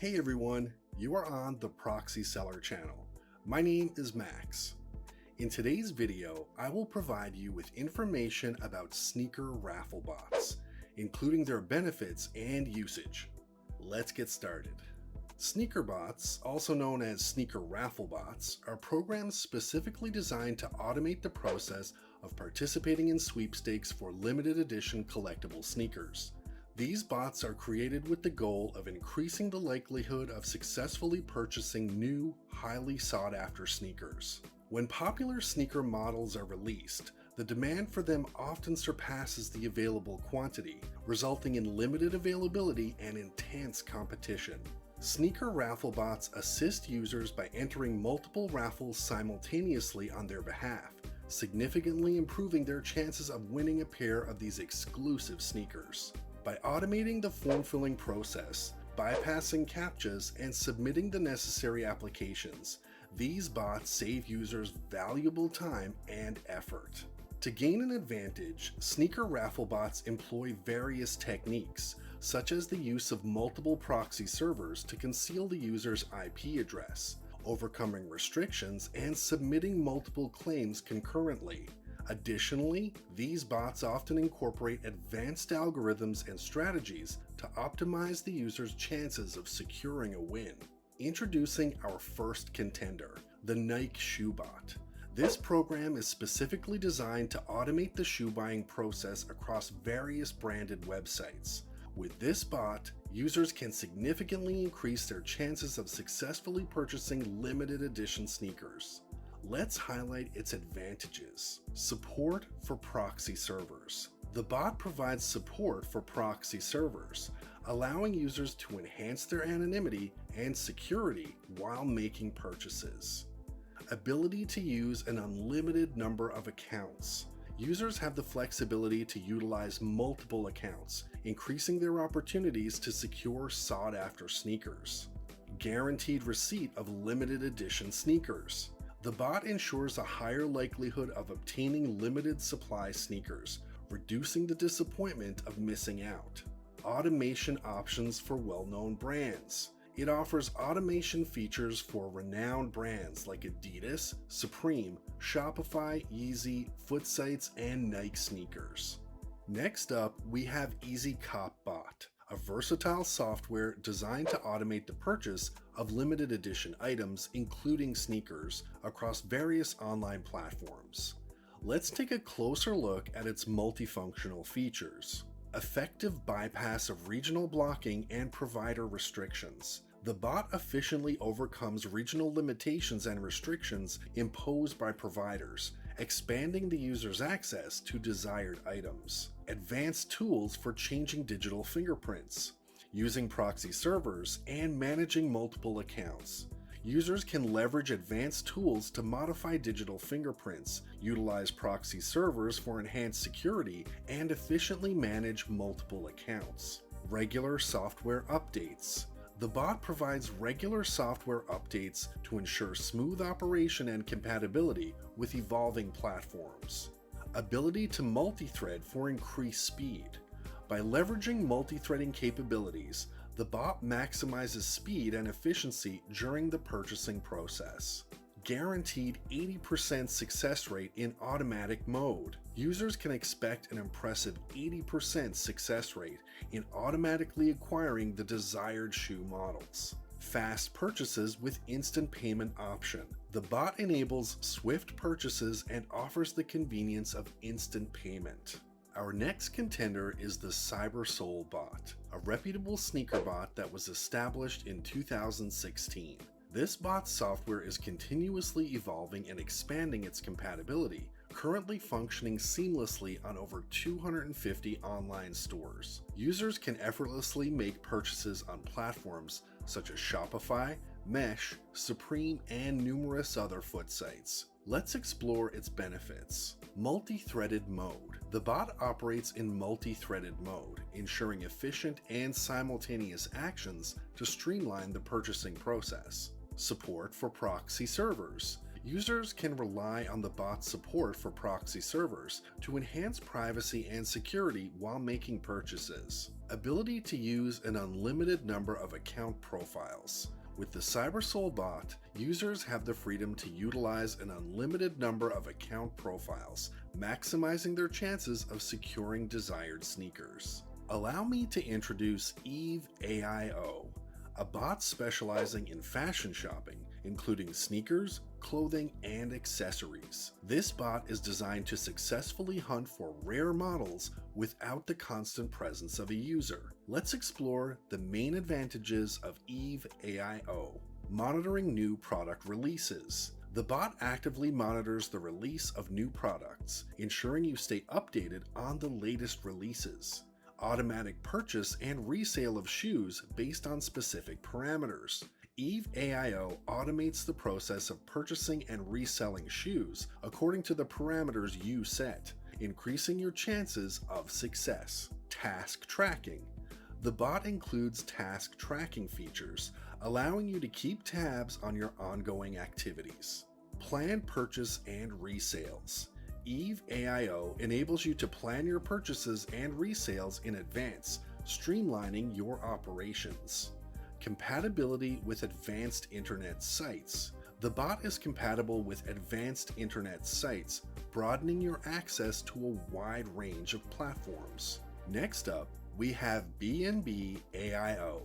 Hey everyone, you are on the Proxy-Seller channel. My name is Max. In today's video, I will provide you with information about sneaker raffle bots, including their benefits and usage. Let's get started. Sneaker bots, also known as sneaker raffle bots, are programs specifically designed to automate the process of participating in sweepstakes for limited edition collectible sneakers. These bots are created with the goal of increasing the likelihood of successfully purchasing new, highly sought-after sneakers. When popular sneaker models are released, the demand for them often surpasses the available quantity, resulting in limited availability and intense competition. Sneaker raffle bots assist users by entering multiple raffles simultaneously on their behalf, significantly improving their chances of winning a pair of these exclusive sneakers. By automating the form-filling process, bypassing CAPTCHAs, and submitting the necessary applications, these bots save users valuable time and effort. To gain an advantage, sneaker raffle bots employ various techniques, such as the use of multiple proxy servers to conceal the user's IP address, overcoming restrictions, and submitting multiple claims concurrently. Additionally, these bots often incorporate advanced algorithms and strategies to optimize the user's chances of securing a win. Introducing our first contender, the Nike shoebot. This program is specifically designed to automate the shoe buying process across various branded websites. With this bot, users can significantly increase their chances of successfully purchasing limited edition sneakers. Let's highlight its advantages. Support for proxy servers. The bot provides support for proxy servers, allowing users to enhance their anonymity and security while making purchases. Ability to use an unlimited number of accounts. Users have the flexibility to utilize multiple accounts, increasing their opportunities to secure sought-after sneakers. Guaranteed receipt of limited edition sneakers. The bot ensures a higher likelihood of obtaining limited supply sneakers, reducing the disappointment of missing out. Automation options for well-known brands. It offers automation features for renowned brands like Adidas, Supreme, Shopify, Yeezy, Footsites, and Nike sneakers. Next up, we have easycop bot, a versatile software designed to automate the purchase of limited edition items, including sneakers, across various online platforms. Let's take a closer look at its multifunctional features. Effective bypass of regional blocking and provider restrictions. The bot efficiently overcomes regional limitations and restrictions imposed by providers, expanding the user's access to desired items. Advanced tools for changing digital fingerprints. Using proxy servers and managing multiple accounts. Users can leverage advanced tools to modify digital fingerprints, utilize proxy servers for enhanced security, and efficiently manage multiple accounts. Regular software updates. The bot provides regular software updates to ensure smooth operation and compatibility with evolving platforms. Ability to multi-thread for increased speed. By leveraging multi-threading capabilities, the bot maximizes speed and efficiency during the purchasing process. Guaranteed 80% success rate in automatic mode. Users can expect an impressive 80% success rate in automatically acquiring the desired shoe models. Fast purchases with instant payment option. The bot enables swift purchases and offers the convenience of instant payment. Our next contender is the CyberSoul bot, a reputable sneaker bot that was established in 2016. This bot's software is continuously evolving and expanding its compatibility, currently functioning seamlessly on over 250 online stores. Users can effortlessly make purchases on platforms such as Shopify, Mesh, Supreme, and numerous other foot sites. Let's explore its benefits. Multi-threaded mode. The bot operates in multi-threaded mode, ensuring efficient and simultaneous actions to streamline the purchasing process. Support for proxy servers. Users can rely on the bot's support for proxy servers to enhance privacy and security while making purchases. Ability to use an unlimited number of account profiles. With the CyberSoul bot, users have the freedom to utilize an unlimited number of account profiles, maximizing their chances of securing desired sneakers. Allow me to introduce Eve AIO, a bot specializing in fashion shopping, including sneakers, clothing, and accessories. This bot is designed to successfully hunt for rare models without the constant presence of a user. Let's explore the main advantages of Eve AIO. Monitoring new product releases. The bot actively monitors the release of new products, ensuring you stay updated on the latest releases. Automatic purchase and resale of shoes based on specific parameters. Eve AIO automates the process of purchasing and reselling shoes according to the parameters you set, increasing your chances of success. Task tracking. The bot includes task tracking features, allowing you to keep tabs on your ongoing activities. Planned purchase and resales. Eve AIO enables you to plan your purchases and resales in advance, streamlining your operations. Compatibility with advanced internet sites. The bot is compatible with advanced internet sites, broadening your access to a wide range of platforms. Next up, we have BNB AIO,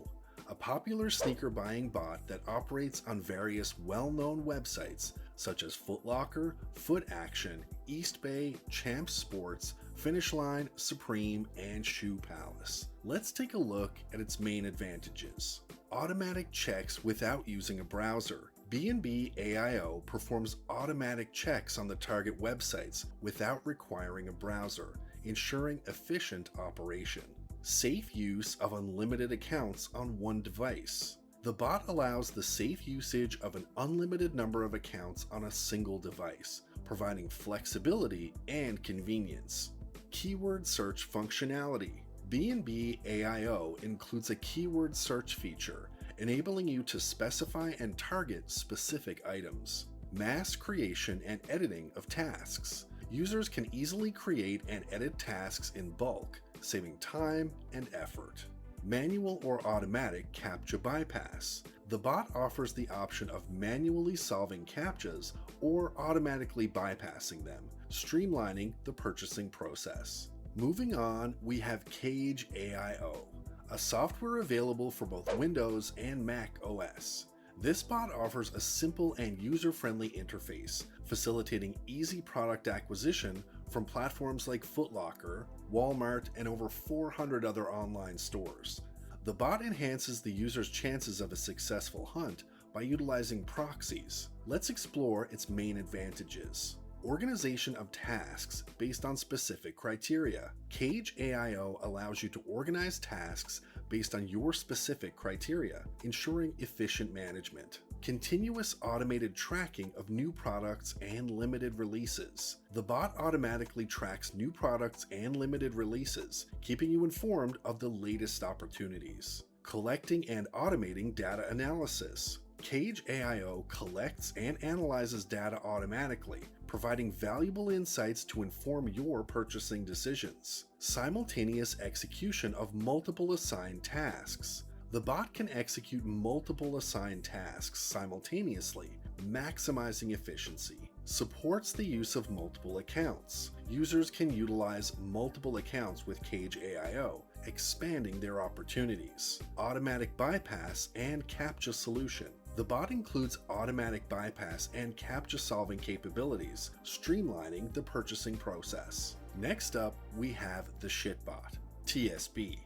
a popular sneaker buying bot that operates on various well-known websites such as Foot Locker, Foot Action, Eastbay, Champs Sports, Finish Line, Supreme, and Shoe Palace. Let's take a look at its main advantages. Automatic checks without using a browser. BNB AIO performs automatic checks on the target websites without requiring a browser, ensuring efficient operation. Safe use of unlimited accounts on one device. The bot allows the safe usage of an unlimited number of accounts on a single device, providing flexibility and convenience. Keyword search functionality. BNB AIO includes a keyword search feature, enabling you to specify and target specific items. Mass creation and editing of tasks. Users can easily create and edit tasks in bulk, saving time and effort. Manual or automatic CAPTCHA bypass. The bot offers the option of manually solving CAPTCHAs or automatically bypassing them, streamlining the purchasing process. Moving on, we have Cage AIO, a software available for both Windows and Mac OS. This bot offers a simple and user-friendly interface, facilitating easy product acquisition from platforms like Foot Locker, Walmart, and over 400 other online stores. The bot enhances the user's chances of a successful hunt by utilizing proxies. Let's explore its main advantages. Organization of tasks based on specific criteria. Cage AIO allows you to organize tasks based on your specific criteria, ensuring efficient management. Continuous automated tracking of new products and limited releases. The bot automatically tracks new products and limited releases, keeping you informed of the latest opportunities. Collecting and automating data analysis. Cage AIO collects and analyzes data automatically, providing valuable insights to inform your purchasing decisions. Simultaneous execution of multiple assigned tasks. The bot can execute multiple assigned tasks simultaneously, maximizing efficiency. Supports the use of multiple accounts. Users can utilize multiple accounts with Cage AIO, expanding their opportunities. Automatic bypass and CAPTCHA solution. The bot includes automatic bypass and CAPTCHA solving capabilities, streamlining the purchasing process. Next up, we have the Shitbot, TSB.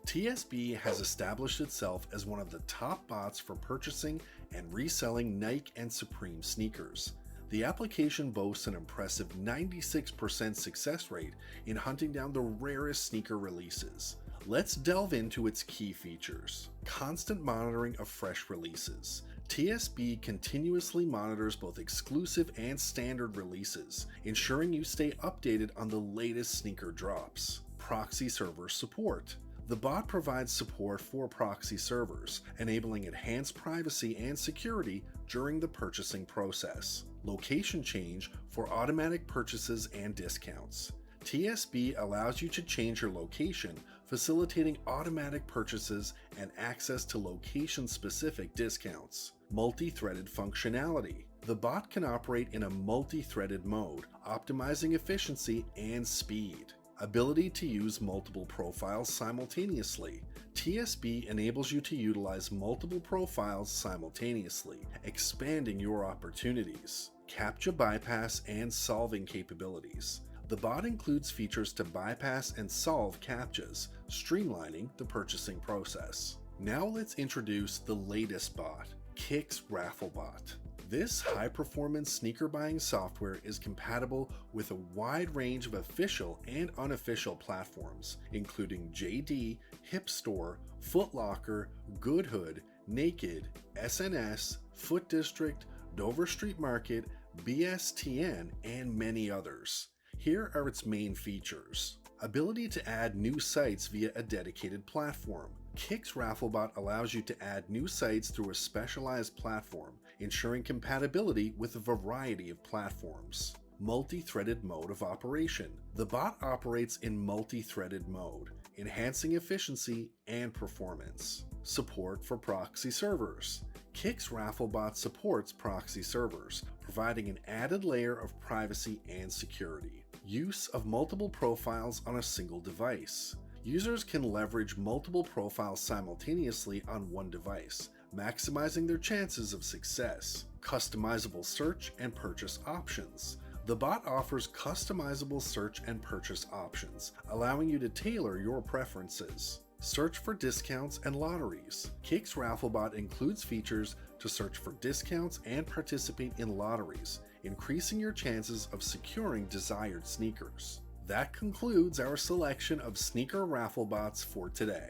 TSB has established itself as one of the top bots for purchasing and reselling Nike and Supreme sneakers. The application boasts an impressive 96% success rate in hunting down the rarest sneaker releases. Let's delve into its key features. Constant monitoring of fresh releases. TSB continuously monitors both exclusive and standard releases, ensuring you stay updated on the latest sneaker drops. Proxy server support. The bot provides support for proxy servers, enabling enhanced privacy and security during the purchasing process. Location change for automatic purchases and discounts. TSB allows you to change your location, facilitating automatic purchases and access to location-specific discounts. Multi-threaded functionality. The bot can operate in a multi-threaded mode, optimizing efficiency and speed. Ability to use multiple profiles simultaneously. TSB enables you to utilize multiple profiles simultaneously, expanding your opportunities. CAPTCHA bypass and solving capabilities. The bot includes features to bypass and solve CAPTCHAs, streamlining the purchasing process. Now let's introduce the latest bot, Kix Rafflebot. This high-performance sneaker buying software is compatible with a wide range of official and unofficial platforms, including JD, Hip Store, Foot Locker, Goodhood, Naked, SNS, Foot District, Dover Street Market, BSTN, and many others. Here are its main features. Ability to add new sites via a dedicated platform. Kix Rafflebot allows you to add new sites through a specialized platform, ensuring compatibility with a variety of platforms. Multi-threaded mode of operation. The bot operates in multi-threaded mode, enhancing efficiency and performance. Support for proxy servers. Kix Rafflebot supports proxy servers, providing an added layer of privacy and security. Use of multiple profiles on a single device. Users can leverage multiple profiles simultaneously on one device, maximizing their chances of success. Customizable search and purchase options. The bot offers customizable search and purchase options, allowing you to tailor your preferences. Search for discounts and lotteries. Kix Rafflebot includes features to search for discounts and participate in lotteries, increasing your chances of securing desired sneakers. That concludes our selection of sneaker rafflebots for today.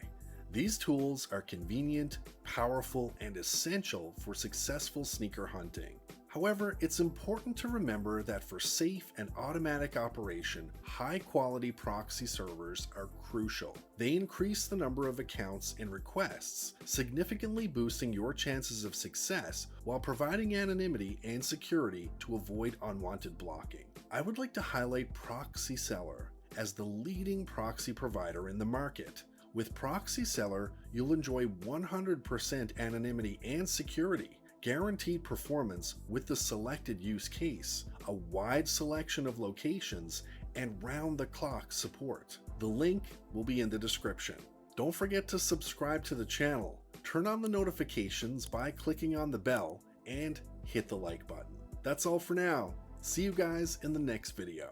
These tools are convenient, powerful, and essential for successful sneaker hunting. However, it's important to remember that for safe and automatic operation, high-quality proxy servers are crucial. They increase the number of accounts and requests, significantly boosting your chances of success while providing anonymity and security to avoid unwanted blocking. I would like to highlight Proxy-Seller as the leading proxy provider in the market. With Proxy-Seller, you'll enjoy 100% anonymity and security, guaranteed performance with the selected use case, a wide selection of locations, and round-the-clock support. The link will be in the description. Don't forget to subscribe to the channel, turn on the notifications by clicking on the bell, and hit the like button. That's all for now. See you guys in the next video.